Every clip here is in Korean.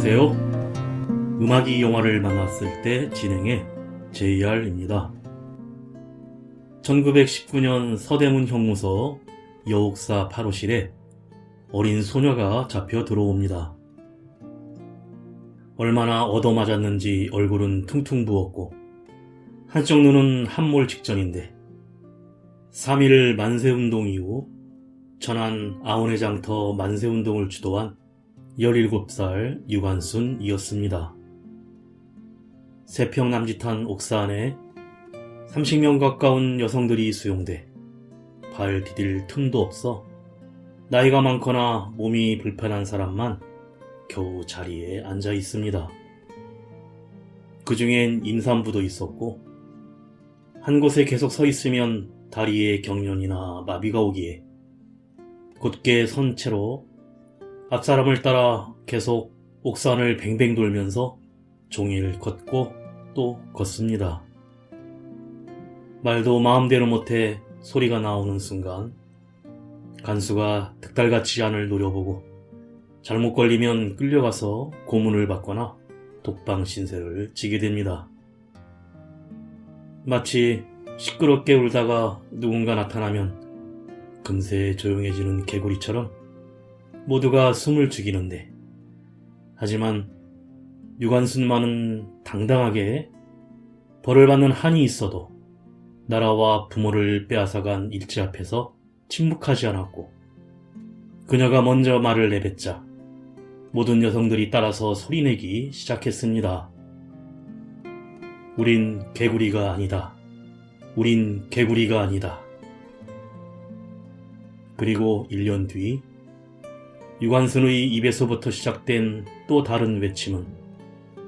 안녕하세요. 음악이 영화를 만났을 때 진행의 JR입니다. 1919년 서대문 형무소 여옥사 8호실에 어린 소녀가 잡혀 들어옵니다. 얼마나 얻어맞았는지 얼굴은 퉁퉁 부었고 한쪽 눈은 함몰 직전인데 3.1 만세운동 이후 천안 아원회장터 만세운동을 주도한 17살 유관순이었습니다. 세평 남짓한 옥사 안에 30명 가까운 여성들이 수용돼 발 디딜 틈도 없어 나이가 많거나 몸이 불편한 사람만 겨우 자리에 앉아 있습니다. 그 중엔 임산부도 있었고 한 곳에 계속 서 있으면 다리에 경련이나 마비가 오기에 곧게 선 채로 앞사람을 따라 계속 옥산을 뱅뱅 돌면서 종일 걷고 또 걷습니다. 말도 마음대로 못해 소리가 나오는 순간 간수가 득달같이 안을 노려보고 잘못 걸리면 끌려가서 고문을 받거나 독방 신세를 지게 됩니다. 마치 시끄럽게 울다가 누군가 나타나면 금세 조용해지는 개구리처럼 모두가 숨을 죽이는데, 하지만 유관순만은 당당하게 벌을 받는 한이 있어도 나라와 부모를 빼앗아간 일제 앞에서 침묵하지 않았고, 그녀가 먼저 말을 내뱉자 모든 여성들이 따라서 소리내기 시작했습니다. 우린 개구리가 아니다. 우린 개구리가 아니다. 그리고 1년 뒤 유관순의 입에서부터 시작된 또 다른 외침은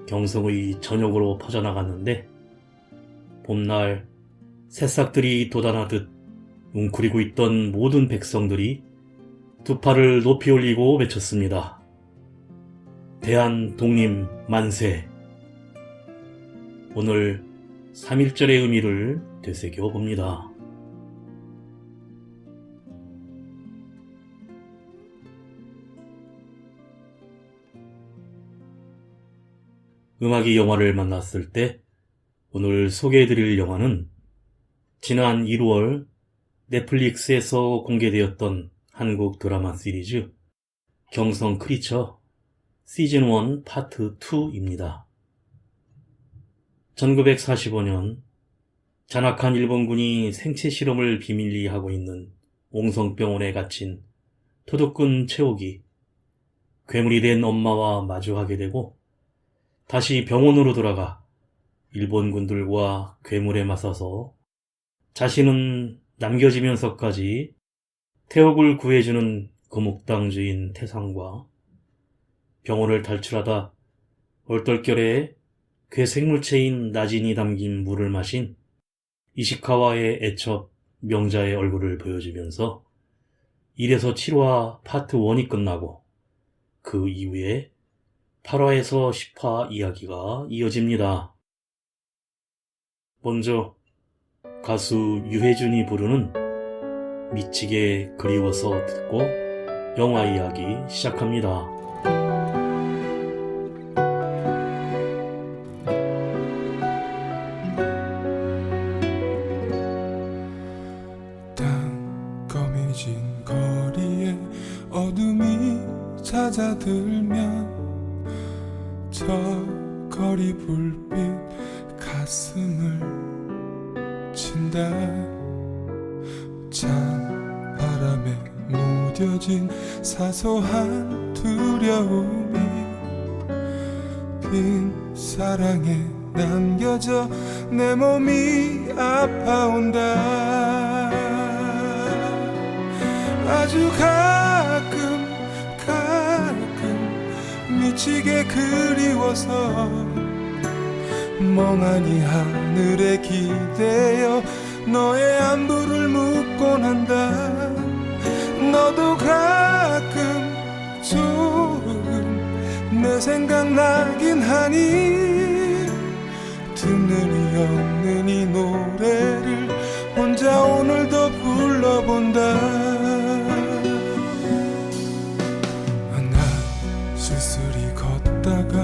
경성의 전역으로 퍼져나갔는데, 봄날 새싹들이 돋아나듯 웅크리고 있던 모든 백성들이 두 팔을 높이 올리고 외쳤습니다. 대한 독립 만세. 오늘 3.1절의 의미를 되새겨 봅니다. 음악이 영화를 만났을 때 오늘 소개해드릴 영화는 지난 1월 넷플릭스에서 공개되었던 한국 드라마 시리즈 경성 크리처 시즌1 파트 2입니다. 1945년 잔악한 일본군이 생체 실험을 비밀리 하고 있는 옹성병원에 갇힌 토독군 채옥이 괴물이 된 엄마와 마주하게 되고 다시 병원으로 돌아가 일본군들과 괴물에 맞서서 자신은 남겨지면서까지 태옥을 구해주는 거목당 주인 태상과 병원을 탈출하다 얼떨결에 괴생물체인 나진이 담긴 물을 마신 이시카와의 애첩 명자의 얼굴을 보여주면서 1에서 7화 파트 1이 끝나고 그 이후에 8화에서 10화 이야기가 이어집니다. 먼저 가수 유해준이 부르는 미치게 그리워서 듣고 영화 이야기 시작합니다. 땅거미진 거리에 어둠이 찾아들면 저 거리 불빛 가슴을 친다. 찬 바람에 무뎌진 사소한 두려움이 빈 사랑에 남겨져 내 몸이 아파온다. 아주 가끔 미치게 그리워서 멍하니 하늘에 기대어 너의 안부를 묻곤 한다. 너도 가끔 조금 내 생각나긴 하니 듣는 이 없는 이 노래를 혼자 오늘도 불러본다. 난 쓸쓸히 걷다가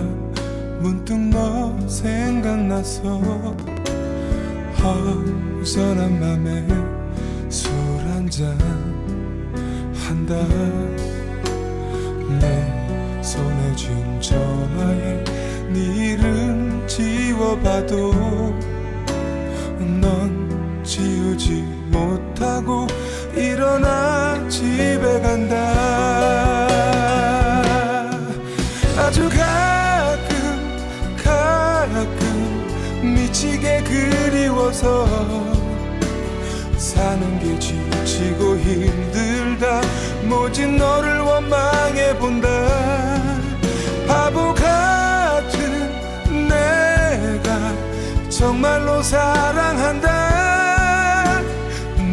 그리워서 허전한 맘에 술 한잔 한다. 내 손에 쥔 전화에 네 이름 지워봐도 넌 지우지 못하고 일어나 집에 간다. 아주 가끔 미치게 그리워서 사는 게 지치고 힘들다. 모진 너를 원망해 본다. 바보 같은 내가 정말로 사랑한다.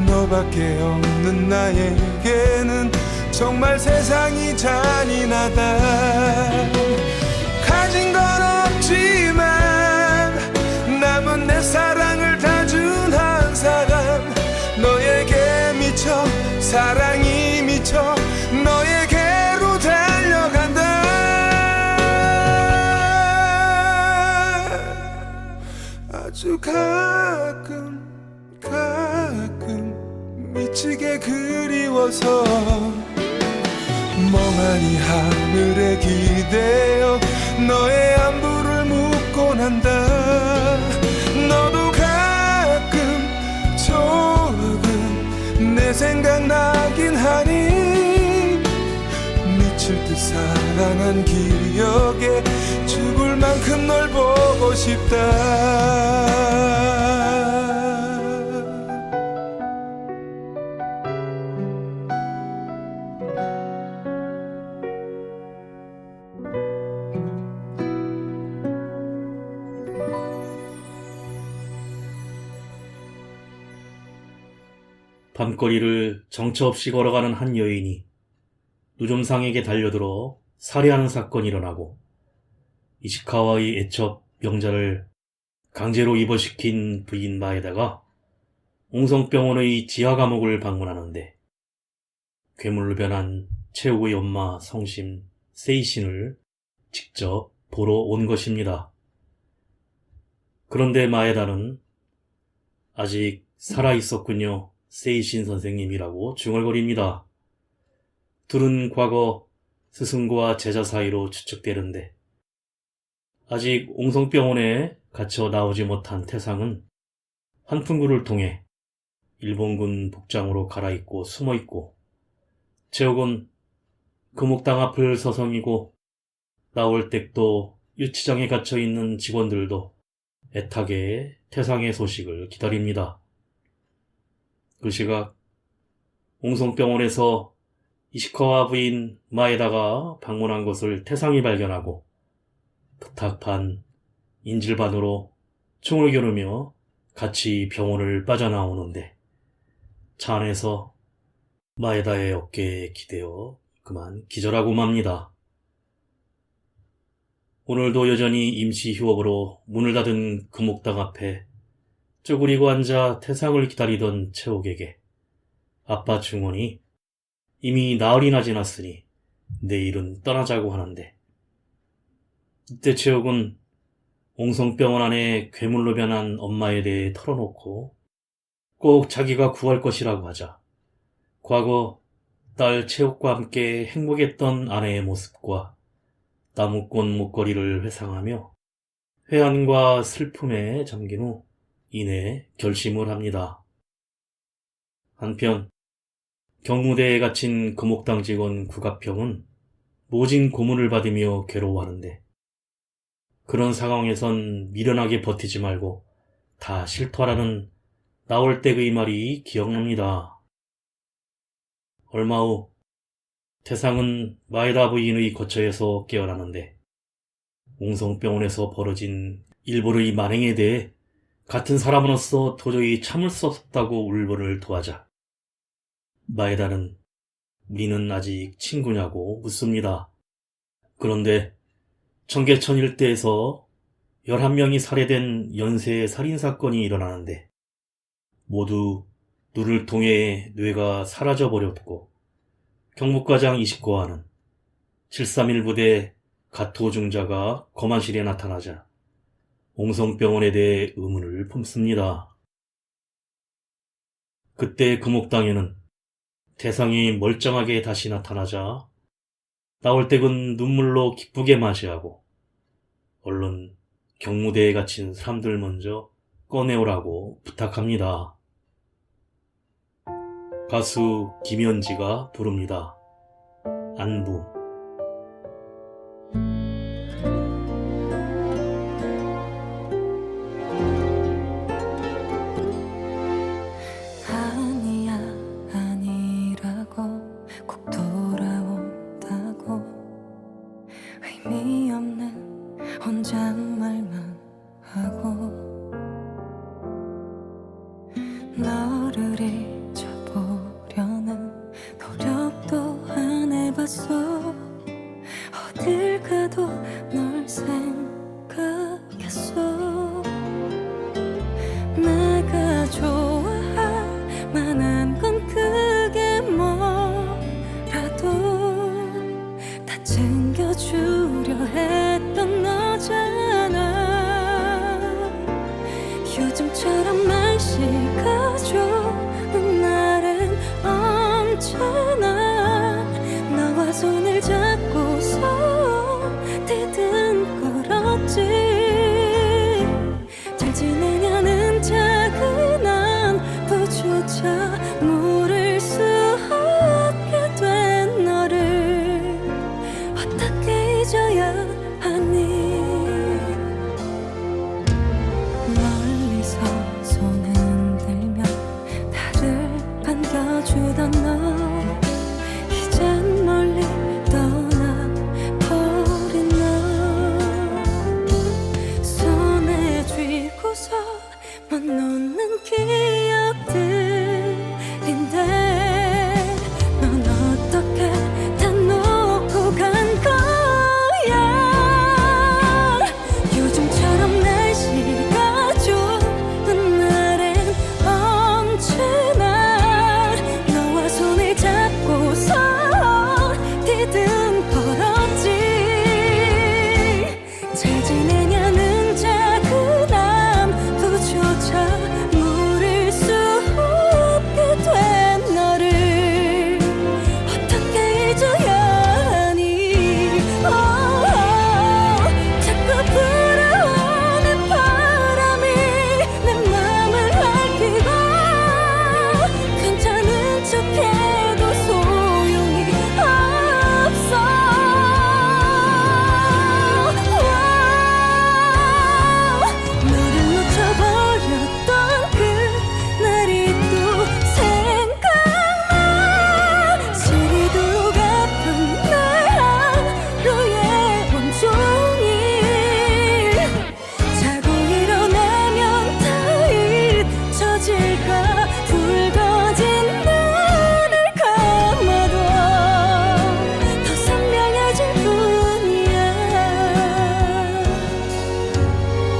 너밖에 없는 나에게는 정말 세상이 잔인하다. 가진 건 없지만 남은 내 사랑을 다 준 한 사람. 너에게 미쳐 사랑이 미쳐 너에게로 달려간다. 아주 가끔 미치게 그리워서 멍하니 하늘에 기대어 너의 안부를 묻고 난다. 너도 가끔 조금 내 생각나긴 하니 미칠 듯 사랑한 기억에 죽을 만큼 널 보고 싶다. 밤거리를 정처 없이 걸어가는 한 여인이 노점상에게 달려들어 살해하는 사건이 일어나고 이시카와의 애첩 명자를 강제로 입원시킨 부인 마에다가 옹성병원의 지하감옥을 방문하는데 괴물로 변한 채욱의 엄마 성심 세이신을 직접 보러 온 것입니다. 그런데 마에다는 아직 살아있었군요. 세이신 선생님이라고 중얼거립니다. 둘은 과거 스승과 제자 사이로 추측되는데 아직 옹성병원에 갇혀 나오지 못한 태상은 한풍구를 통해 일본군 복장으로 갈아입고 숨어있고 채욱은 금옥당 앞을 서성이고 나올 댁도 유치장에 갇혀있는 직원들도 애타게 태상의 소식을 기다립니다. 그 시각 옹성병원에서 이시카와 부인 마에다가 방문한 것을 태상이 발견하고 부탁반 인질반으로 총을 겨누며 같이 병원을 빠져나오는데 차 안에서 마에다의 어깨에 기대어 그만 기절하고 맙니다. 오늘도 여전히 임시 휴업으로 문을 닫은 금옥당 앞에 쪼그리고 앉아 태상을 기다리던 채욱에게 아빠 중원이 이미 나흘이나 지났으니 내일은 떠나자고 하는데 이때 채욱은 옹성병원 안에 괴물로 변한 엄마에 대해 털어놓고 꼭 자기가 구할 것이라고 하자 과거 딸 채욱과 함께 행복했던 아내의 모습과 나무꽃 목걸이를 회상하며 회한과 슬픔에 잠긴 후 이내 결심을 합니다. 한편 경무대에 갇힌 금옥당 직원 구갑형은 모진 고문을 받으며 괴로워하는데 그런 상황에선 미련하게 버티지 말고 다 실토하라는 나올댁의 말이 기억납니다. 얼마 후 태상은 마에다 부인의 거처에서 깨어나는데 옹성병원에서 벌어진 일본의 만행에 대해 같은 사람으로서 도저히 참을 수 없었다고 울분을 토하자 마에다는 우리는 아직 친구냐고 묻습니다. 그런데 청계천 일대에서 11명이 살해된 연쇄 살인사건이 일어나는데 모두 눈을 통해 뇌가 사라져버렸고 경무과장 이시코와는 731 부대 가토 중자가 검안실에 나타나자 옹성병원에 대해 의문을 품습니다. 그때 금옥당에는 태상이 멀쩡하게 다시 나타나자 나올댁은 눈물로 기쁘게 맞이하고 얼른 경무대에 갇힌 사람들 먼저 꺼내오라고 부탁합니다. 가수 김연지가 부릅니다. 안부. 아니야 아니라고 꼭 돌아온다고 의미 없는 혼잣말만 하고 너를 잊어보려는 노력도 안 해봤어. 어딜 가도 널 생각했어. 내가 좋아할 만한 건 그게 뭐라도 다 챙겨주려 했던 너잖아. 요즘처럼 날씨가 좋은 날엔 언제나 너와 손을 잡고서 디딘거렸지. 잘 지내냐는 작은 안부조차 물을 수 없게 된 너를 어떻게 잊어야 하니. 멀리서 손 흔들며 나를 반겨주던 너 이젠 멀리 떠나버린 너 손에 쥐고서 못 놓는 기억들인데 넌 어떻게 다 놓고 간 거야. 요즘처럼 날씨가 좋은 날엔 언제나 너와 손을 잡고서 디딘거렸지. 잘 지내냐는 작은 안부조차 물을 수 없게 된 너를 어떻게 잊어야 하니. 자꾸 불어오는 바람이 내 맘을 핥히고 괜찮은 척해도 소용이 없어. 너를 놓쳐버렸던 그날이 또 생각나. 시리도록 아픈 날 하루에 온종일 자고 일어나면 다 잊혀질까. 붉어진 눈을 감아도 더 선명해질 뿐이야.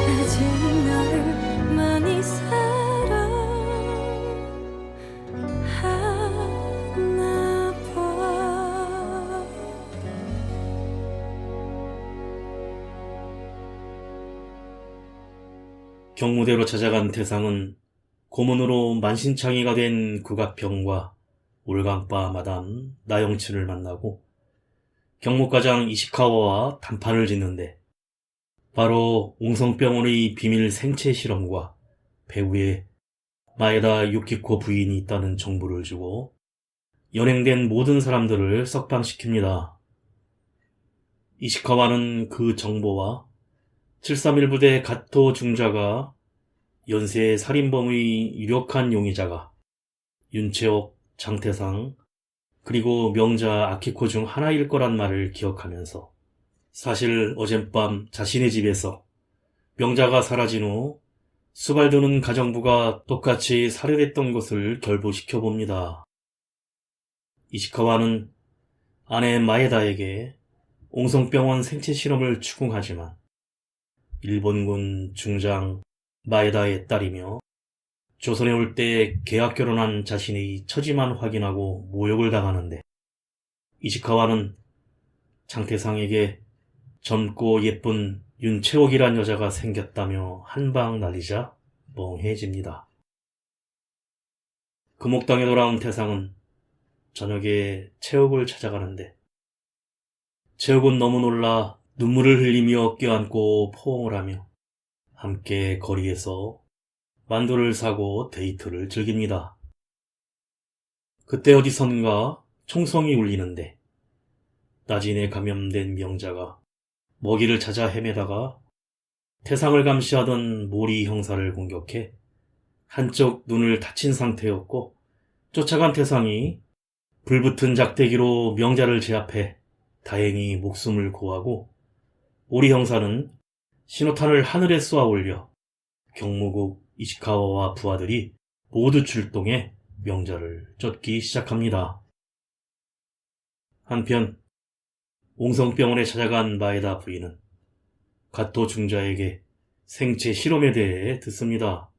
아직 너를 많이 사랑하나 봐. 경무대로 찾아간 태상은 고문으로 만신창이가 된 국화평과 올강바 마담 나영춘을 만나고 경무과장 이시카와와 단판을 짓는데 바로 옹성병원의 비밀 생체 실험과 배우의 마에다 유키코 부인이 있다는 정보를 주고 연행된 모든 사람들을 석방시킵니다. 이시카와는 그 정보와 731 부대 가토 중자가 연쇄 살인범의 유력한 용의자가 윤채옥, 장태상, 그리고 명자 아키코 중 하나일 거란 말을 기억하면서 사실 어젯밤 자신의 집에서 명자가 사라진 후 수발두는 가정부가 똑같이 살해됐던 것을 결부시켜 봅니다. 이시카와는 아내 마에다에게 옹성병원 생체 실험을 추궁하지만 일본군 중장 마에다의 딸이며 조선에 올 때 계약 결혼한 자신의 처지만 확인하고 모욕을 당하는데 이시카와는 장태상에게 젊고 예쁜 윤채옥이란 여자가 생겼다며 한방 날리자 멍해집니다. 금옥당에 돌아온 태상은 저녁에 채옥을 찾아가는데 채옥은 너무 놀라 눈물을 흘리며 껴안고 포옹을 하며 함께 거리에서 만두를 사고 데이트를 즐깁니다. 그때 어디선가 총성이 울리는데 나진에 감염된 명자가 먹이를 찾아 헤매다가 태상을 감시하던 모리 형사를 공격해 한쪽 눈을 다친 상태였고 쫓아간 태상이 불붙은 작대기로 명자를 제압해 다행히 목숨을 구하고 모리 형사는 신호탄을 하늘에 쏘아 올려 경무국 이시카와와 부하들이 모두 출동해 명자를 쫓기 시작합니다. 한편 옹성병원에 찾아간 마에다 부인은 가토 중자에게 생체 실험에 대해 듣습니다.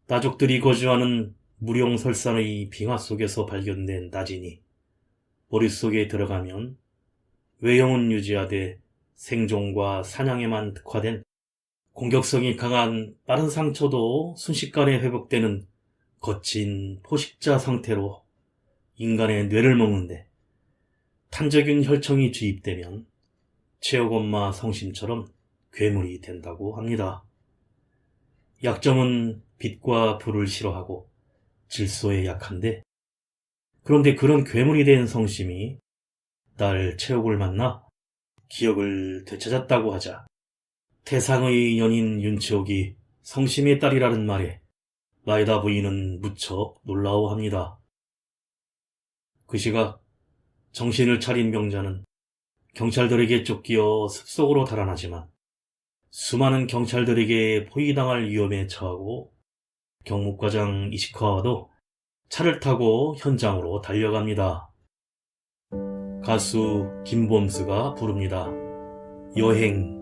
나족들이 거주하는 무룡설산의 빙하 속에서 발견된 나진이 머릿속에 들어가면 외형은 유지하되 생존과 사냥에만 특화된 공격성이 강한 빠른 상처도 순식간에 회복되는 거친 포식자 상태로 인간의 뇌를 먹는데 탄저균 혈청이 주입되면 채옥엄마 성심처럼 괴물이 된다고 합니다. 약점은 빛과 불을 싫어하고 질소에 약한데 그런데 그런 괴물이 된 성심이 딸 채옥을 만나 기억을 되찾았다고 하자 태상의 연인 윤채옥이 성심의 딸이라는 말에 마에다 부인은 무척 놀라워합니다. 그 시각 정신을 차린 명자는 경찰들에게 쫓기어 습속으로 달아나지만 수많은 경찰들에게 포위당할 위험에 처하고 경무과장 이시카와도 차를 타고 현장으로 달려갑니다. 가수 김범수가 부릅니다. 여행.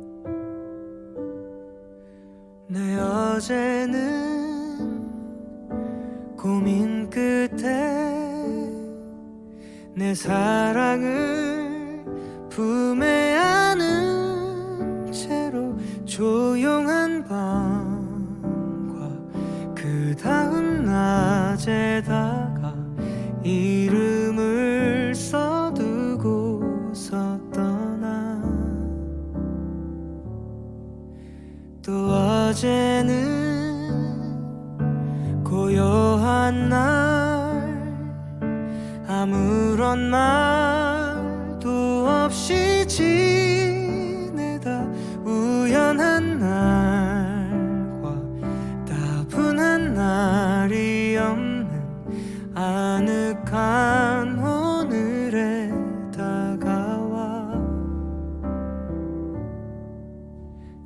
내 어제는 고민 끝에 내 사랑을 품에 안은 채로 조용한 밤과 그 다음 낮에다가 이름을 써두고서 떠나 또 어제는 고요한 날 아무런 말도 없이 지내다 우연한 날과 따분한 날이 없는 아늑한 오늘에 다가와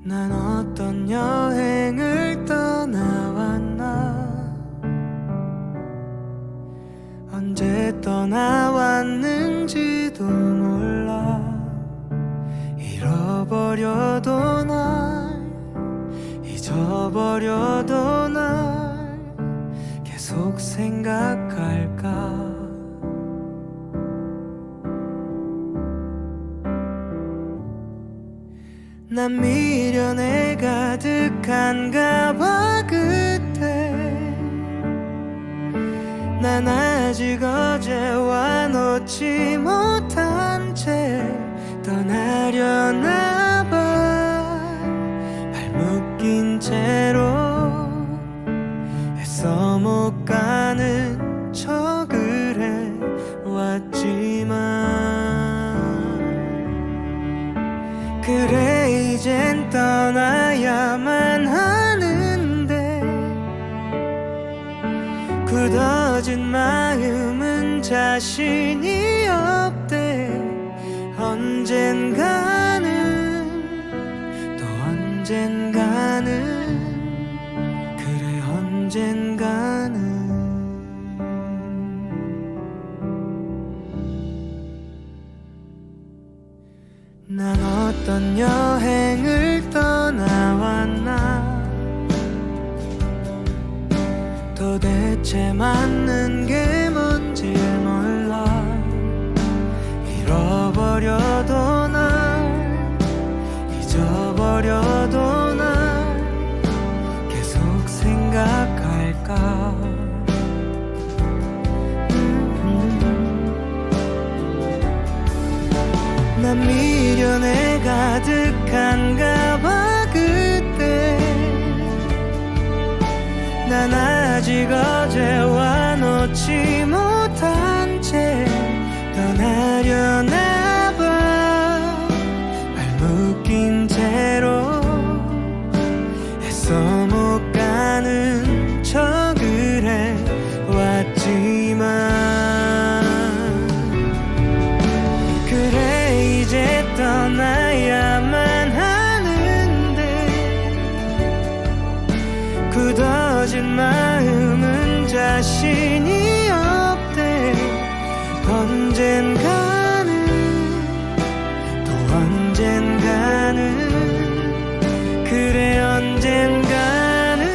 난 어떤 여행을 떠나왔나 언제 떠나왔는지도 몰라 잃어버려도 날 잊어버려도 날 계속 생각할까 난 미련에 가득한가 봐 그때 난 아직 어제와 놓지 못한 채 떠나려나 봐 발목 낀 채로 애써 못 가는 척을 해왔지만 그래 이젠 떠나야만 하는데 굳어진 마음은 자신이 없대 언젠가는 또 언젠가는 그래 언젠가는 난 어떤 여행을 떠나왔나 도대체 맞는 게 뭔지 몰라 잃어버려도 날 잊어 난 미련에 가득한가 봐 그때 난 아직 어제와 놓지 못한 채 떠나려나 봐 발 묶인 채로 애써 못 가는 척을 해왔지만 그래 이제 떠나야만 하는데 굳어진 마음은 자신이 없대 언젠가는 또 언젠가는 그래 언젠가는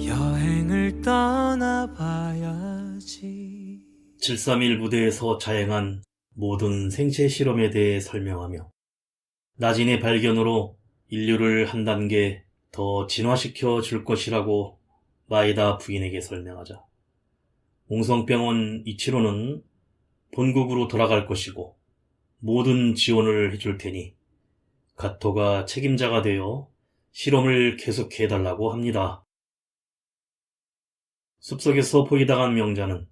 여행을 떠나봐야지 731 부대에서 자행한 모든 생체 실험에 대해 설명하며 나진의 발견으로 인류를 한 단계 더 진화시켜 줄 것이라고 마에다 부인에게 설명하자 옹성병원 이치로는 본국으로 돌아갈 것이고 모든 지원을 해줄 테니 가토가 책임자가 되어 실험을 계속해달라고 합니다. 숲속에서 포위당한 명자는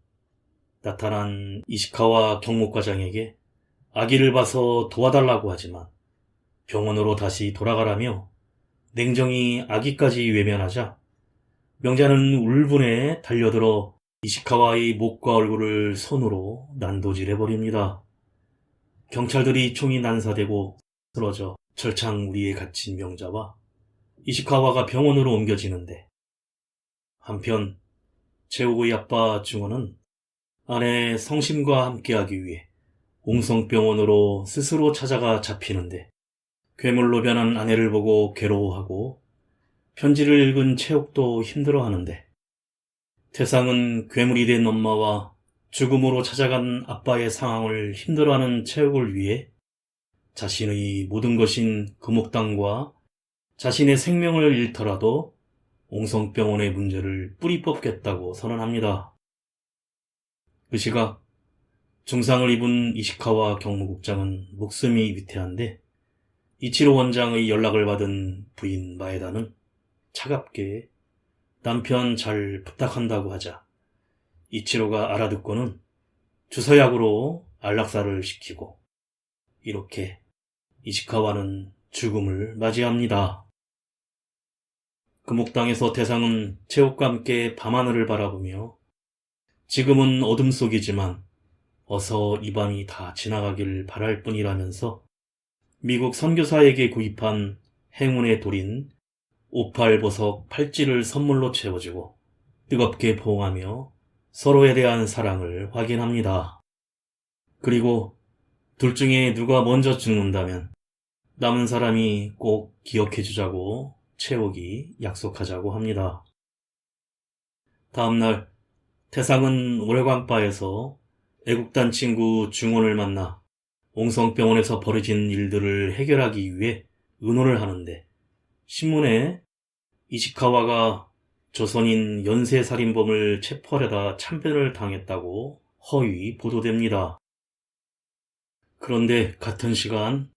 나타난 이시카와 경목과장에게 아기를 봐서 도와달라고 하지만 병원으로 다시 돌아가라며 냉정히 아기까지 외면하자 명자는 울분에 달려들어 이시카와의 목과 얼굴을 손으로 난도질해버립니다. 경찰들이 총이 난사되고 쓰러져 철창 위에 갇힌 명자와 이시카와가 병원으로 옮겨지는데 한편 최욱의 아빠 중원은 아내 성심과 함께하기 위해 옹성병원으로 스스로 찾아가 잡히는데 괴물로 변한 아내를 보고 괴로워하고 편지를 읽은 최욱도 힘들어하는데 태상은 괴물이 된 엄마와 죽음으로 찾아간 아빠의 상황을 힘들어하는 최욱을 위해 자신의 모든 것인 금옥당과 자신의 생명을 잃더라도 옹성병원의 문제를 뿌리 뽑겠다고 선언합니다. 그 시각 중상을 입은 이시카와 경무국장은 목숨이 위태한데 이치로 원장의 연락을 받은 부인 마에다는 차갑게 남편 잘 부탁한다고 하자 이치로가 알아듣고는 주서약으로 안락사를 시키고 이렇게 이시카와는 죽음을 맞이합니다. 금옥당에서 대상은 최욱과 함께 밤하늘을 바라보며 지금은 어둠 속이지만 어서 이 밤이 다 지나가길 바랄 뿐이라면서 미국 선교사에게 구입한 행운의 돌인 58보석 팔찌를 선물로 채워주고 뜨겁게 포옹하며 서로에 대한 사랑을 확인합니다. 그리고 둘 중에 누가 먼저 죽는다면 남은 사람이 꼭 기억해주자고 최욱이 약속하자고 합니다. 다음날 태상은 오래광바에서 애국단 친구 중원을 만나 옹성병원에서 벌어진 일들을 해결하기 위해 의논을 하는데 신문에 이시카와가 조선인 연쇄살인범을 체포하려다 참변을 당했다고 허위 보도됩니다. 그런데 같은 시간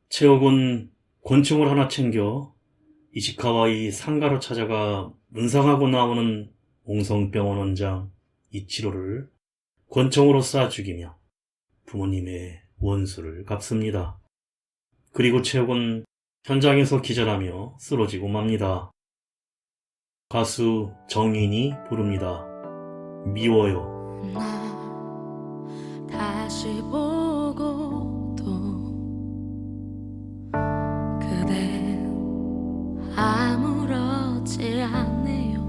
최욱은 권총을 하나 챙겨 이시카와의 상가로 찾아가 문상하고 나오는 옹성병원 원장 이치로를 권총으로 쏴 죽이며 부모님의 원수를 갚습니다. 그리고 최욱은 현장에서 기절하며 쓰러지고 맙니다. 가수 정인이 부릅니다. 미워요. 나 다시 보고도 그대 아무렇지 않네요.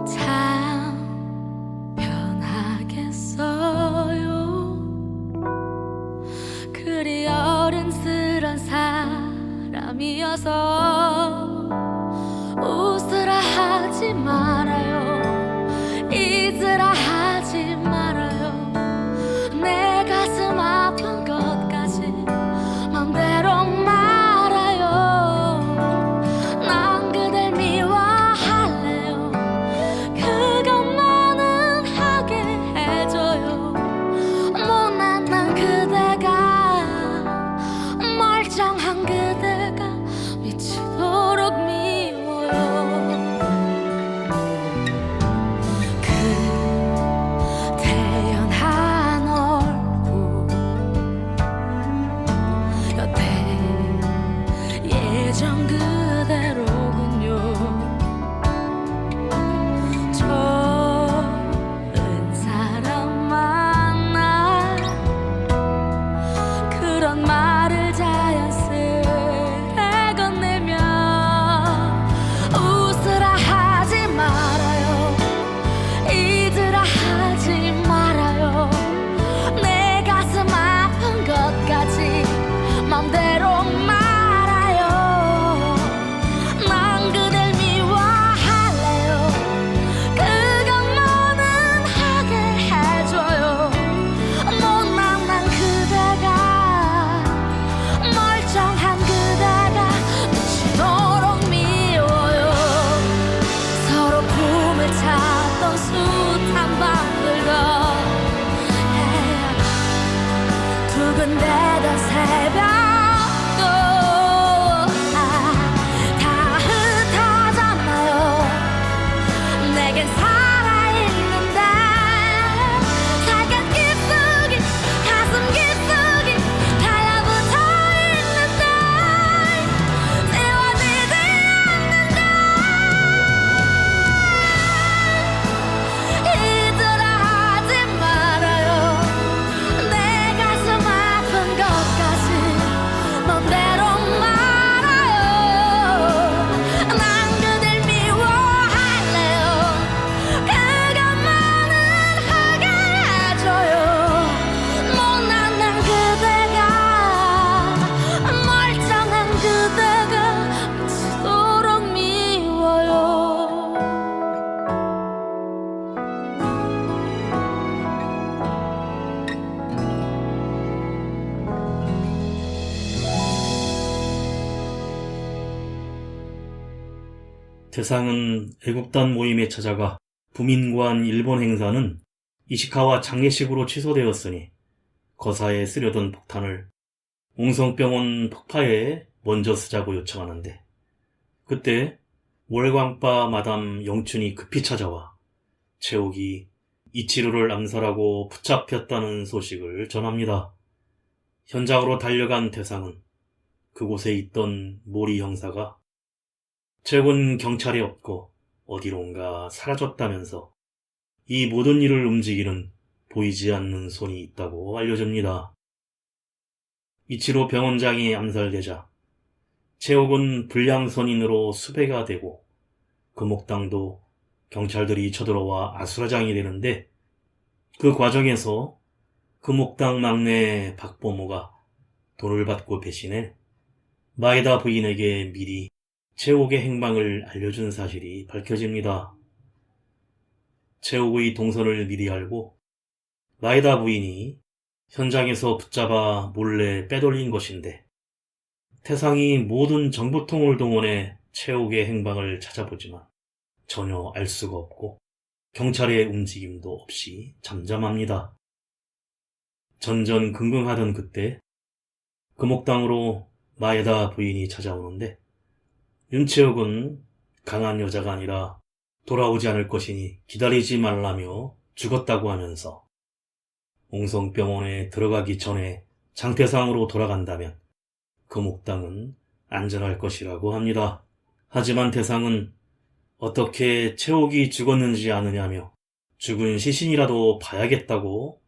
참 변하게 너를 찾던 숱한 밤들도 두근대던 새벽도 다 흩어졌나요. 내겐 살아있는데 살갗 깊숙이 가슴 깊숙이 달라붙어 있는데 지워지지 않는데 잊으라 하지 말아요. 내 가슴 아픈 것까지 맘대로 말아요. 난 그댈 미워할래요. 그것만은 하게 해줘요. 못난 난 그대가 멀쩡한 그대가 미치도록 미워요. 태상은 애국단 모임에 찾아가 부민관 일본 행사는 이시카와 장례식으로 취소되었으니 거사에 쓰려던 폭탄을 옹성병원 폭파에 먼저 쓰자고 요청하는데, 그때 월광바 마담 영춘이 급히 찾아와 최옥이 이치로를 암살하고 붙잡혔다는 소식을 전합니다. 현장으로 달려간 태상은 그곳에 있던 모리 형사가 최옥은 경찰에 없고 어디론가 사라졌다면서 이 모든 일을 움직이는 보이지 않는 손이 있다고 알려줍니다. 이치로 병원장이 암살되자 최옥은 불량선인으로 수배가 되고 금옥당도 경찰들이 쳐들어와 아수라장이 되는데, 그 과정에서 금옥당 막내 박보모가 돈을 받고 배신해 마에다 부인에게 미리 최옥의 행방을 알려준 사실이 밝혀집니다. 최옥의 동선을 미리 알고 마에다 부인이 현장에서 붙잡아 몰래 빼돌린 것인데, 태상이 모든 정보통을 동원해 최옥의 행방을 찾아보지만 전혀 알 수가 없고 경찰의 움직임도 없이 잠잠합니다. 전전긍긍하던 그때 금옥당으로 마에다 부인이 찾아오는데, 윤채옥은 강한 여자가 아니라 돌아오지 않을 것이니 기다리지 말라며 죽었다고 하면서 옹성병원에 들어가기 전에 장태상으로 돌아간다면 금옥당은 안전할 것이라고 합니다. 하지만 태상은 어떻게 채옥이 죽었는지 아느냐며 죽은 시신이라도 봐야겠다고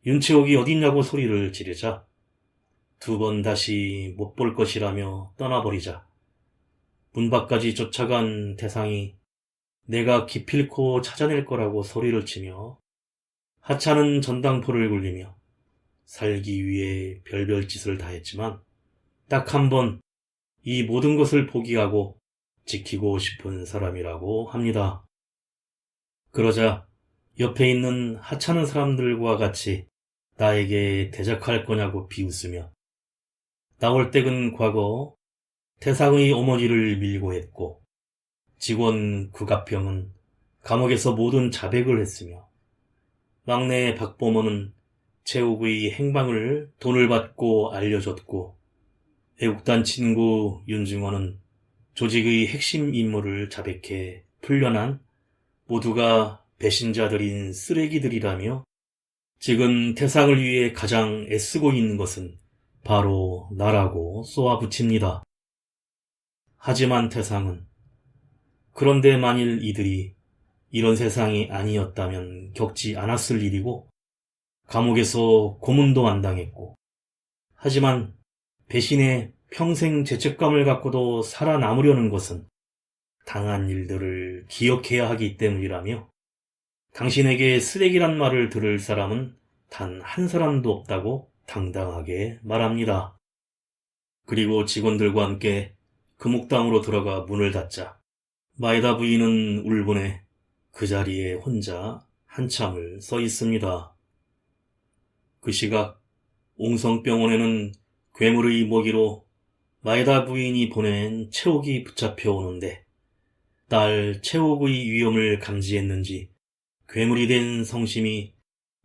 윤채옥이 어딨냐고 소리를 지르자 두 번 다시 못 볼 것이라며 떠나버리자 문 밖까지 쫓아간 태상이 내가 기필코 찾아낼 거라고 소리를 치며 하찮은 전당포를 굴리며 살기 위해 별별 짓을 다 했지만 딱 한 번 이 모든 것을 포기하고 지키고 싶은 사람이라고 합니다. 그러자 옆에 있는 하찮은 사람들과 같이 나에게 대적할 거냐고 비웃으며 나올댁은 과거 태상의 어머니를 밀고 했고 직원 구갑병은 감옥에서 모든 자백을 했으며 막내 박보모는 채옥의 행방을 돈을 받고 알려줬고 애국단 친구 윤중원은 조직의 핵심 인물을 자백해 풀려난 모두가 배신자들인 쓰레기들이라며 지금 태상을 위해 가장 애쓰고 있는 것은 바로 나라고 쏘아붙입니다. 하지만 태상은 그런데 만일 이들이 이런 세상이 아니었다면 겪지 않았을 일이고 감옥에서 고문도 안 당했고 하지만 배신에 평생 죄책감을 갖고도 살아남으려는 것은 당한 일들을 기억해야 하기 때문이라며 당신에게 쓰레기란 말을 들을 사람은 단 한 사람도 없다고 당당하게 말합니다. 그리고 직원들과 함께 금옥당으로 들어가 문을 닫자 마에다 부인은 울분에 그 자리에 혼자 한참을 서 있습니다. 그 시각 옹성병원에는 괴물의 먹이로 마에다 부인이 보낸 채옥이 붙잡혀 오는데 딸 최옥의 위험을 감지했는지 괴물이 된 성심이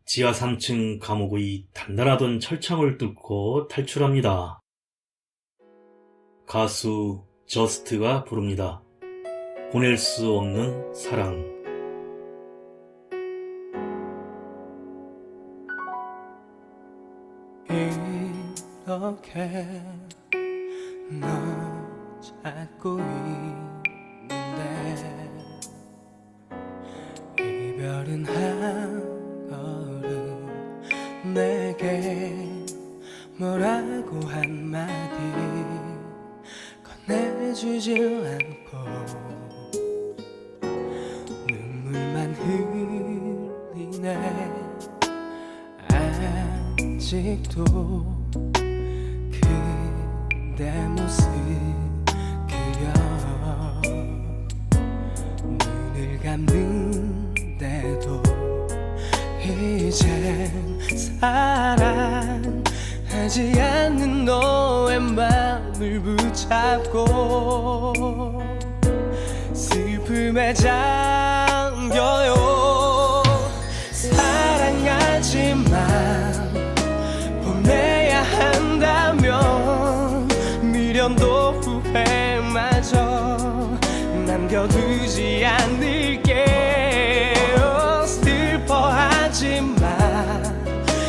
지하 3층 감옥의 단단하던 철창을 뚫고 탈출합니다. 가수 저스트가 부릅니다. 보낼 수 없는 사랑. 이렇게 너 찾고 있는데 이별은 한 걸음 내게 뭐라고 한마디 건네주지 않고 눈물만 흘리네. 아직도 그대 모습 그려 눈을 감는데도 이젠 사랑하지 않는 너의 마음을 붙잡고 슬픔에 잠겨요. 사랑하지만 보내야 한다면 미련도 후회마저 남겨두지 않을게요. 슬퍼하지만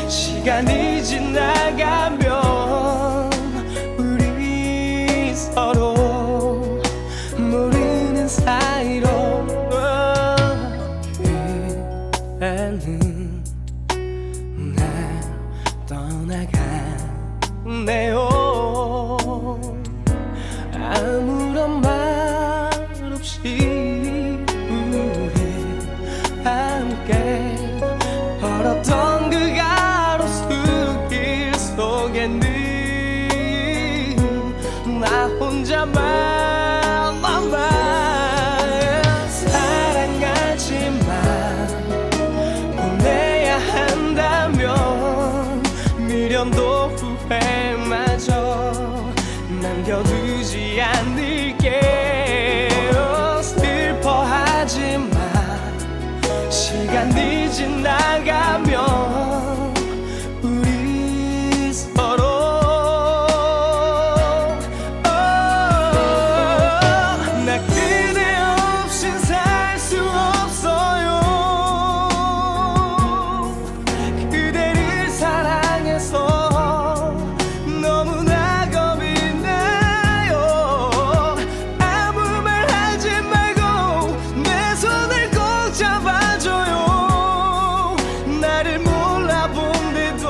시간이 지나가면 우리 서로 모르는 사이로 그대는 날 떠나가네요. 아무런 말 없이 우리 함께 걸었던 그 가로수길 속에는 나 혼자만 남아. 사랑하지만 보내야 한다면 미련도 후회마저 남겨두지 않을게요. 슬퍼하지만 시간이 지나가면 우리 서로 나 그대 없인 살 수 없어요. 그대를 사랑해서 너무나 겁이 나요. 아무 말 하지 말고 내 손을 꼭 잡아줘요. 나를 몰라본데도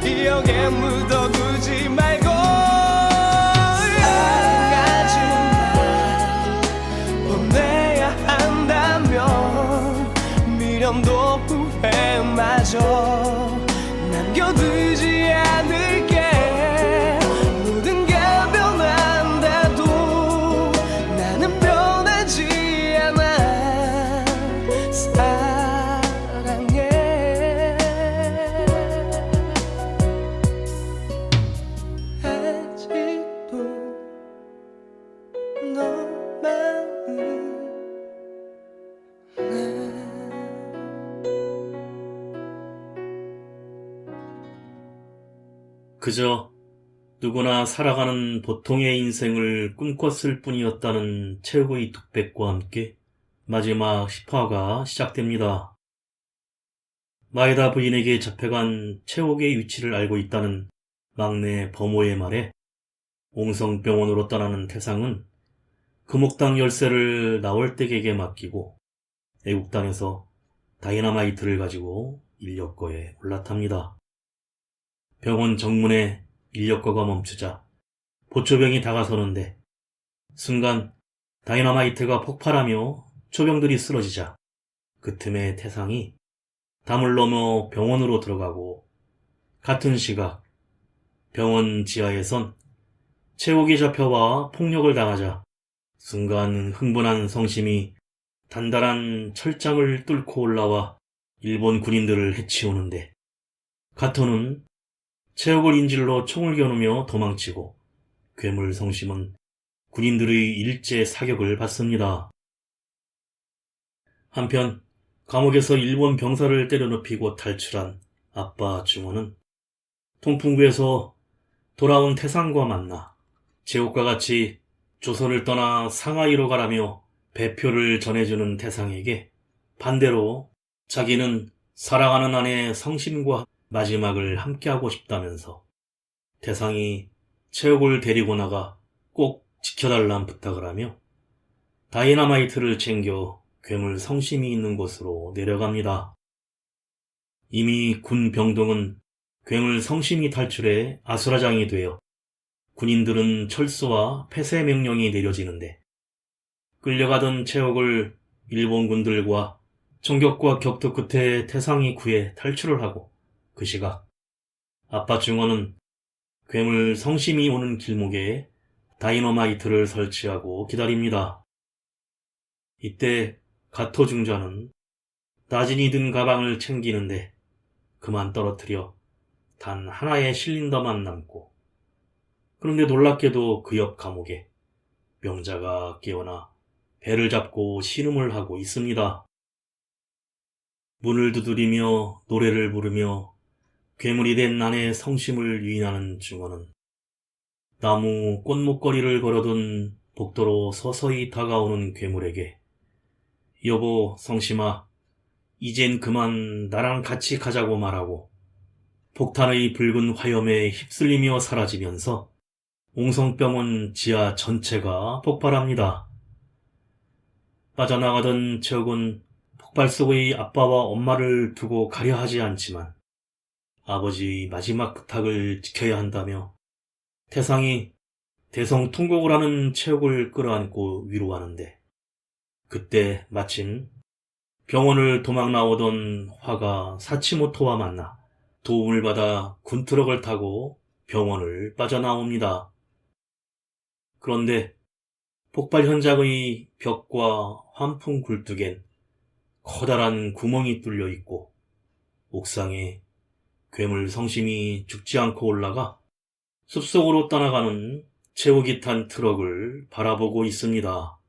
기억에 묻어두지 말고. 사랑하지만 보내야 한다면 미련도 후회마저 남겨두지 않을게. 모든 게 변한다도 나는 변하지 않아. 사랑해. 아직도 너만은 그저 누구나 살아가는 보통의 인생을 꿈꿨을 뿐이었다는 최욱의 독백과 함께 마지막 10화가 시작됩니다. 마에다 부인에게 잡혀간 최욱의 위치를 알고 있다는 막내 범호의 말에 옹성병원으로 떠나는 태상은 금옥당 열쇠를 나월댁에게 맡기고 애국단에서 다이너마이트를 가지고 인력거에 올라탑니다. 병원 정문에 인력거가 멈추자 보초병이 다가서는데 순간 다이너마이트가 폭발하며 초병들이 쓰러지자 그 틈에 태상이 담을 넘어 병원으로 들어가고 같은 시각 병원 지하에선 최욱이 잡혀와 폭력을 당하자 순간 흥분한 성심이 단단한 철장을 뚫고 올라와 일본 군인들을 해치우는데 가토는 최욱을 인질로 총을 겨누며 도망치고 괴물 성심은 군인들의 일제 사격을 받습니다. 한편 감옥에서 일본 병사를 때려눕히고 탈출한 아빠 중원은 통풍구에서 돌아온 태상과 만나 제옥과 같이 조선을 떠나 상하이로 가라며 배표를 전해주는 태상에게 반대로 자기는 사랑하는 아내 성심과 마지막을 함께하고 싶다면서 태상이 체옥을 데리고 나가 꼭 지켜달란 부탁을 하며 다이너마이트를 챙겨 괴물 성심이 있는 곳으로 내려갑니다. 이미 군 병동은 괴물 성심이 탈출해 아수라장이 되어 군인들은 철수와 폐쇄 명령이 내려지는데 끌려가던 체옥을 일본 군들과 총격과 격투 끝에 태상이 구해 탈출을 하고 그 시각 아빠 중원은 괴물 성심이 오는 길목에 다이너마이트를 설치하고 기다립니다. 이때 가토 중전은 나진이 든 가방을 챙기는데 그만 떨어뜨려 단 하나의 실린더만 남고, 그런데 놀랍게도 그 옆 감옥에 명자가 깨어나 배를 잡고 신음을 하고 있습니다. 문을 두드리며 노래를 부르며 괴물이 된 아내 성심을 유인하는 중원은 나무 꽃목걸이를 걸어둔 복도로 서서히 다가오는 괴물에게 여보 성심아, 이젠 그만 나랑 같이 가자고 말하고 폭탄의 붉은 화염에 휩쓸리며 사라지면서 옹성병원 지하 전체가 폭발합니다. 빠져나가던 체옥은 폭발 속의 아빠와 엄마를 두고 가려 하지 않지만 아버지의 마지막 부탁을 지켜야 한다며 태상이 대성통곡을 하는 체옥을 끌어안고 위로하는데 그때 마침 병원을 도망 나오던 화가 사치모토와 만나 도움을 받아 군트럭을 타고 병원을 빠져나옵니다. 그런데 폭발 현장의 벽과 환풍 굴뚝엔 커다란 구멍이 뚫려 있고 옥상에 괴물 성심이 죽지 않고 올라가 숲속으로 떠나가는 체옥이 탄 트럭을 바라보고 있습니다.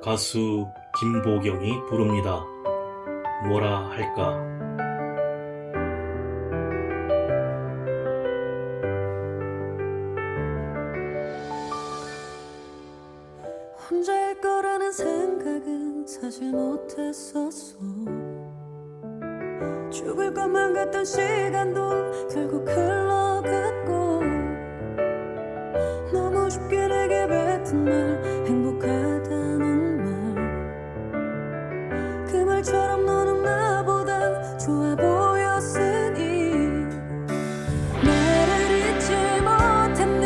가수 김보경이 부릅니다. 뭐라 할까? 혼자일 거라는 생각은 사실 못했었어. 죽을 것만 같던 시간도 결국 흘러갔고 너무 쉽게 내게 뱉은 말 행복하다는 말 그 말처럼 너는 나보다 좋아 보였으니 나를 잊지 못했니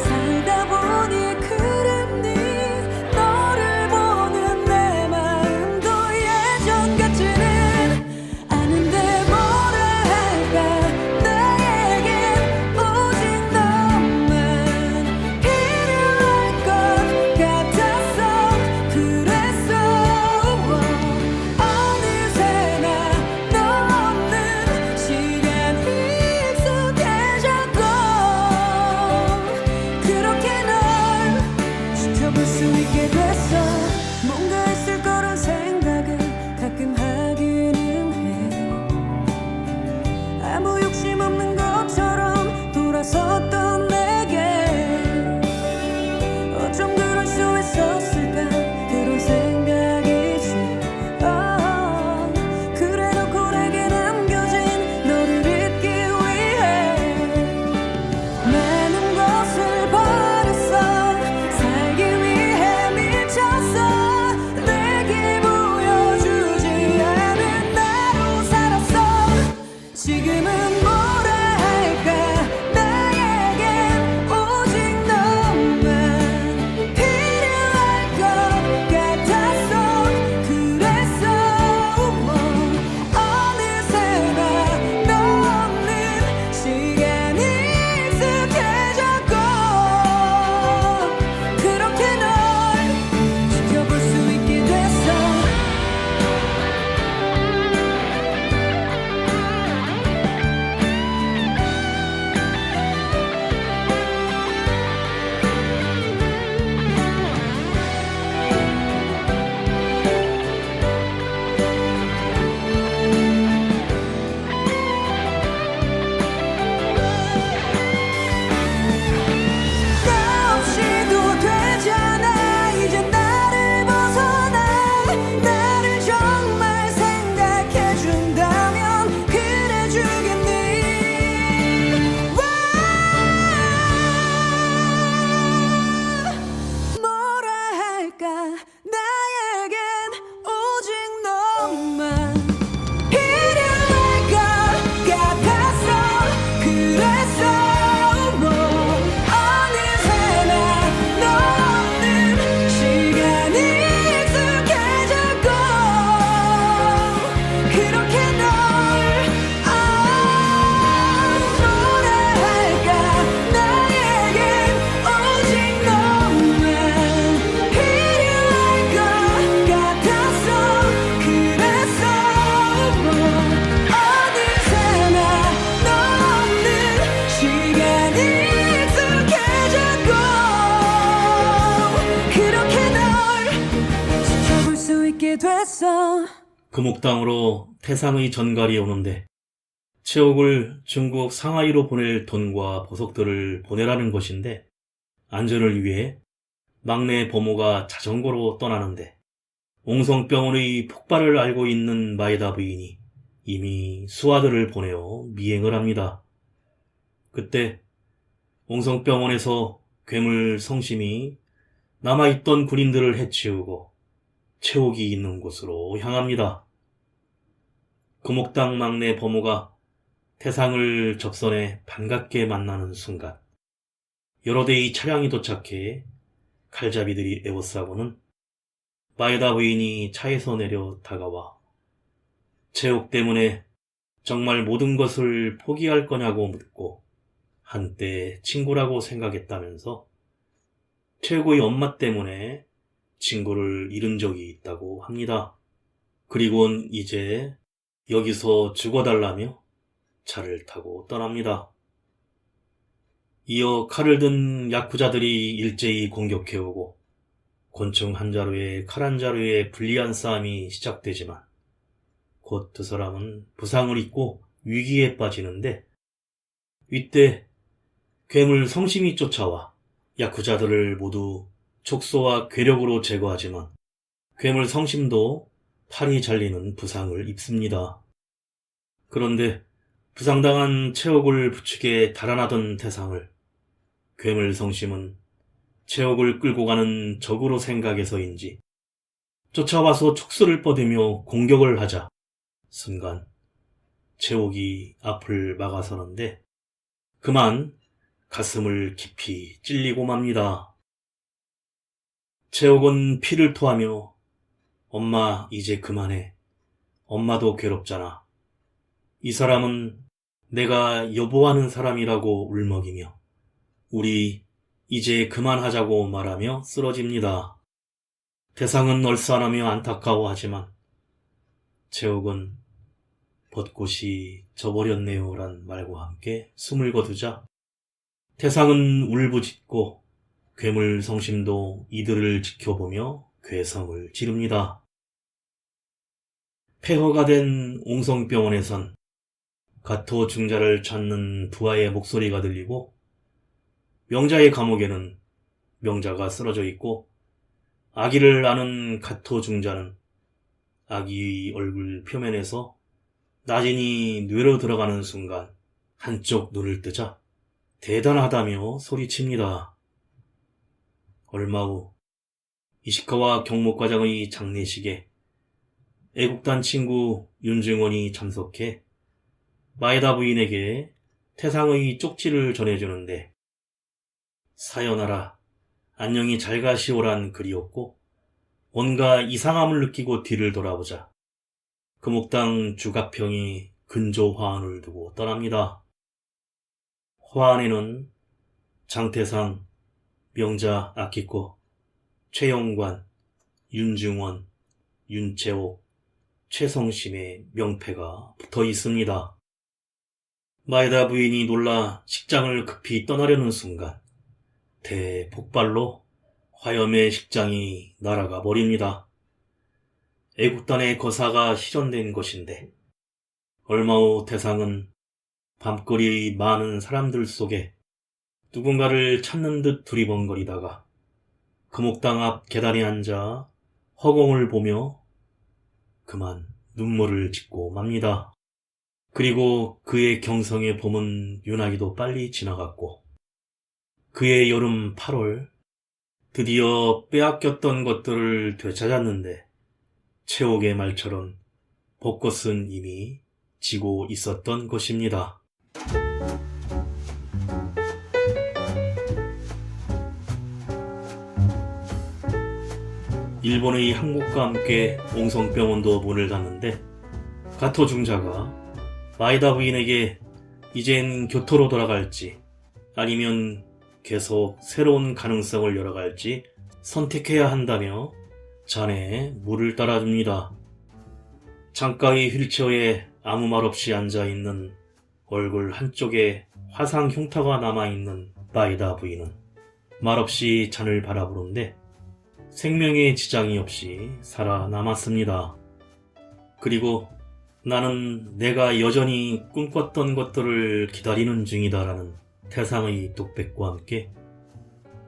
살다 보니 그랬니 너를 보는 내 마음도 예전 같지는 않은데 뭐라 할까 나에겐 오직 너만 필요할 것 같았어. 그랬어 어느새 있게 됐어. 금옥당으로 태상의 전갈이 오는데 최옥을 중국 상하이로 보낼 돈과 보석들을 보내라는 것인데 안전을 위해 막내 보모가 자전거로 떠나는데 옹성병원의 폭발을 알고 있는 마에다 부인이 이미 수하들을 보내어 미행을 합니다. 그때 옹성병원에서 괴물 성심이 남아있던 군인들을 해치우고 최옥이 있는 곳으로 향합니다. 금옥당 막내 보모가 태상을 접선해 반갑게 만나는 순간 여러 대의 차량이 도착해 칼잡이들이 에워싸고는 마에다 부인이 차에서 내려 다가와 최옥 때문에 정말 모든 것을 포기할 거냐고 묻고 한때 친구라고 생각했다면서 최옥의 엄마 때문에 친구를 잃은 적이 있다고 합니다. 그리고는 이제 여기서 죽어달라며 차를 타고 떠납니다. 이어 칼을 든 야쿠자들이 일제히 공격해오고 곤충 한 자루에 칼 한 자루에 불리한 싸움이 시작되지만 곧 두 사람은 부상을 입고 위기에 빠지는데 이때 괴물 성심이 쫓아와 야쿠자들을 모두 촉소와 괴력으로 제거하지만 괴물 성심도 팔이 잘리는 부상을 입습니다. 그런데 부상당한 최옥을 부축해 달아나던 태상을 괴물 성심은 최옥을 끌고 가는 적으로 생각해서인지 쫓아와서 촉수를 뻗으며 공격을 하자 순간 최옥이 앞을 막아서는데 그만 가슴을 깊이 찔리고 맙니다. 최옥은 피를 토하며 엄마 이제 그만해. 엄마도 괴롭잖아. 이 사람은 내가 여보하는 사람이라고 울먹이며 우리 이제 그만하자고 말하며 쓰러집니다. 태상은 얼싸나며 안타까워하지만 최옥은 벚꽃이 져버렸네요란 말과 함께 숨을 거두자 태상은 울부짖고 괴물 성심도 이들을 지켜보며 괴성을 지릅니다. 폐허가 된 옹성병원에선 가토 중자를 찾는 부하의 목소리가 들리고 명자의 감옥에는 명자가 쓰러져 있고 아기를 안은 가토 중자는 아기의 얼굴 표면에서 나진이 뇌로 들어가는 순간 한쪽 눈을 뜨자 대단하다며 소리칩니다. 얼마 후 이시카와 경목과장의 장례식에 애국단 친구 윤중원이 참석해 마에다 부인에게 태상의 쪽지를 전해주는데 사연하라 안녕히 잘 가시오란 글이었고 뭔가 이상함을 느끼고 뒤를 돌아보자 금옥당 주가평이 근조 화환을 두고 떠납니다. 화환에는 장태상, 명자 아키코, 최영관, 윤중원, 윤채옥, 최성심의 명패가 붙어 있습니다. 마에다 부인이 놀라 식장을 급히 떠나려는 순간 대폭발로 화염의 식장이 날아가 버립니다. 애국단의 거사가 실현된 것인데 얼마 후 태상은 밤거리의 많은 사람들 속에 누군가를 찾는 듯 두리번거리다가 금옥당 앞 계단에 앉아 허공을 보며 그만 눈물을 짓고 맙니다. 그리고 그의 경성의 봄은 유난히도 빨리 지나갔고 그의 여름 8월 드디어 빼앗겼던 것들을 되찾았는데 최옥의 말처럼 벚꽃은 이미 지고 있었던 것입니다. 일본의 항복과 함께 옹성병원도 문을 닫는데 가토 중자가 마에다 부인에게 이젠 교토로 돌아갈지 아니면 계속 새로운 가능성을 열어갈지 선택해야 한다며 잔에 물을 따라줍니다. 창가의 휠체어에 아무 말 없이 앉아있는 얼굴 한쪽에 화상 흉터가 남아있는 마에다 부인은 말없이 잔을 바라보는데 생명에 지장이 없이 살아남았습니다. 그리고 나는 내가 여전히 꿈꿨던 것들을 기다리는 중이다라는 태상의 독백과 함께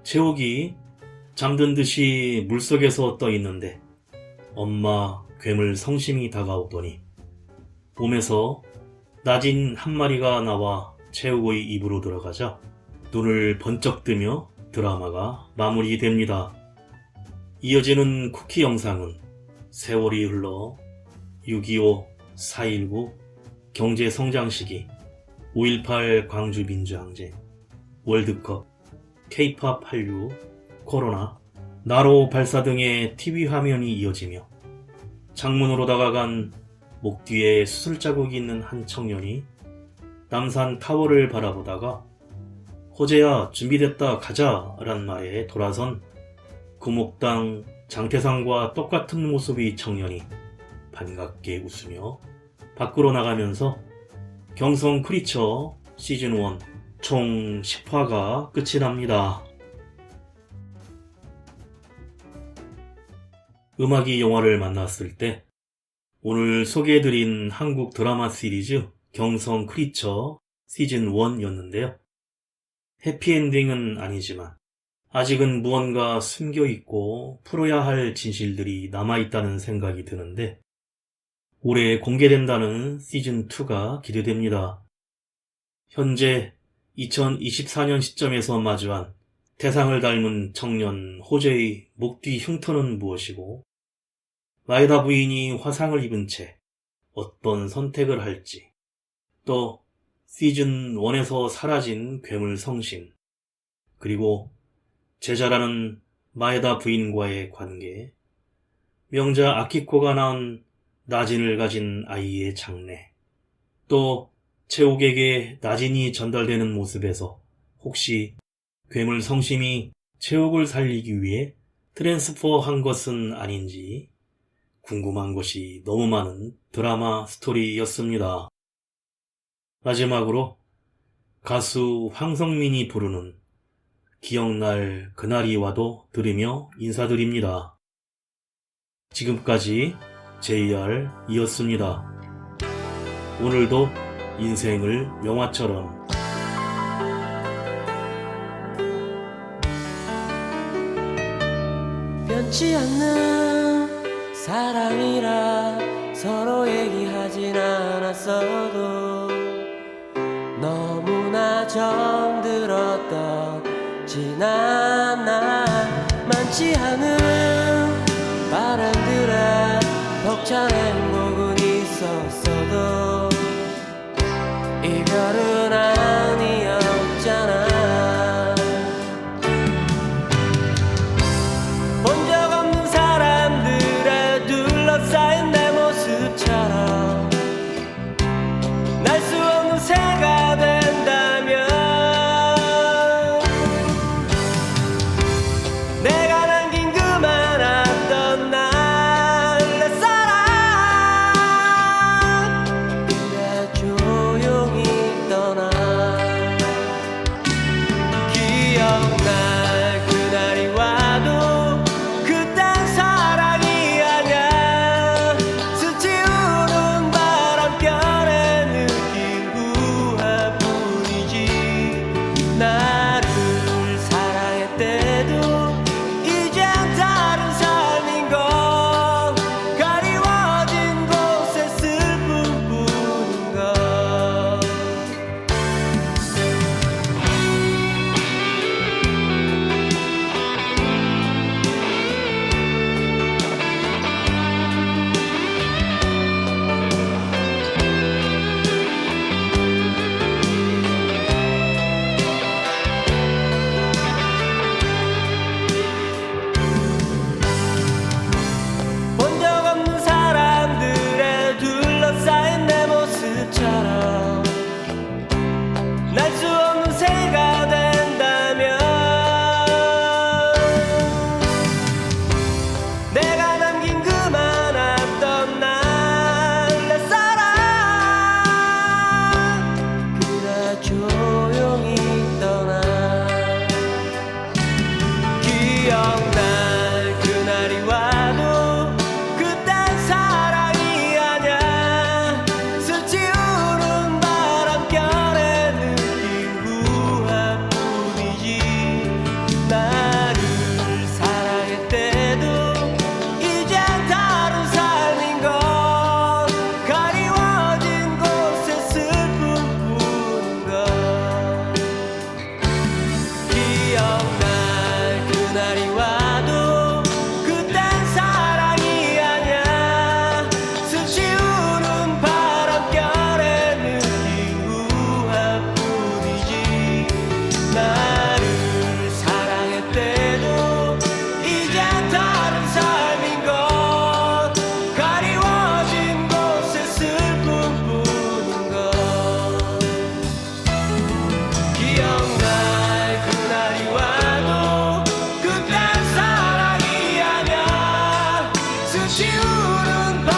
채옥이 잠든 듯이 물속에서 떠 있는데 엄마 괴물 성심이 다가오더니 몸에서 나진 한 마리가 나와 채옥의 입으로 들어가자 눈을 번쩍 뜨며 드라마가 마무리됩니다. 이어지는 쿠키 영상은 세월이 흘러 6.25, 4.19, 경제성장 시기, 5.18 광주민주항쟁, 월드컵, K-POP 한류, 코로나, 나로 발사 등의 TV 화면이 이어지며 창문으로 다가간 목 뒤에 수술 자국이 있는 한 청년이 남산 타워를 바라보다가 호재야 준비됐다 가자 란 말에 돌아선 구목당 장태상과 똑같은 모습의 청년이 반갑게 웃으며 밖으로 나가면서 경성 크리처 시즌1 총 10화가 끝이 납니다. 음악이 영화를 만났을 때 오늘 소개해드린 한국 드라마 시리즈 경성 크리처 시즌1였는데요. 해피엔딩은 아니지만 아직은 무언가 숨겨있고 풀어야 할 진실들이 남아있다는 생각이 드는데 올해 공개된다는 시즌2가 기대됩니다. 현재 2024년 시점에서 마주한 태상을 닮은 청년 호재의 목 뒤 흉터는 무엇이고 마에다 부인이 화상을 입은 채 어떤 선택을 할지, 또 시즌1에서 사라진 괴물 성심, 그리고 제자라는 마에다 부인과의 관계, 명자 아키코가 낳은 나진을 가진 아이의 장래, 또 채옥에게 나진이 전달되는 모습에서 혹시 괴물 성심이 채옥을 살리기 위해 트랜스퍼한 것은 아닌지 궁금한 것이 너무 많은 드라마 스토리였습니다. 마지막으로 가수 황성민이 부르는 기억날 그날이 와도 들으며 인사드립니다. 지금까지 JR이었습니다. 오늘도 인생을 영화처럼 변치 않는 사랑이라 서로 얘기하진 않았어도 너무나 정들었던 지난 날 많지 않은 바람들에 벅찬 행복은 있었어도 이별은 아니었잖아. 본 적 없는 사람들에 둘러싸인 내 모습처럼 날 수 없는 새가 된다면 내가 남긴 그 많았던 날 내 사랑 그래 조용히 떠나 푸른 밤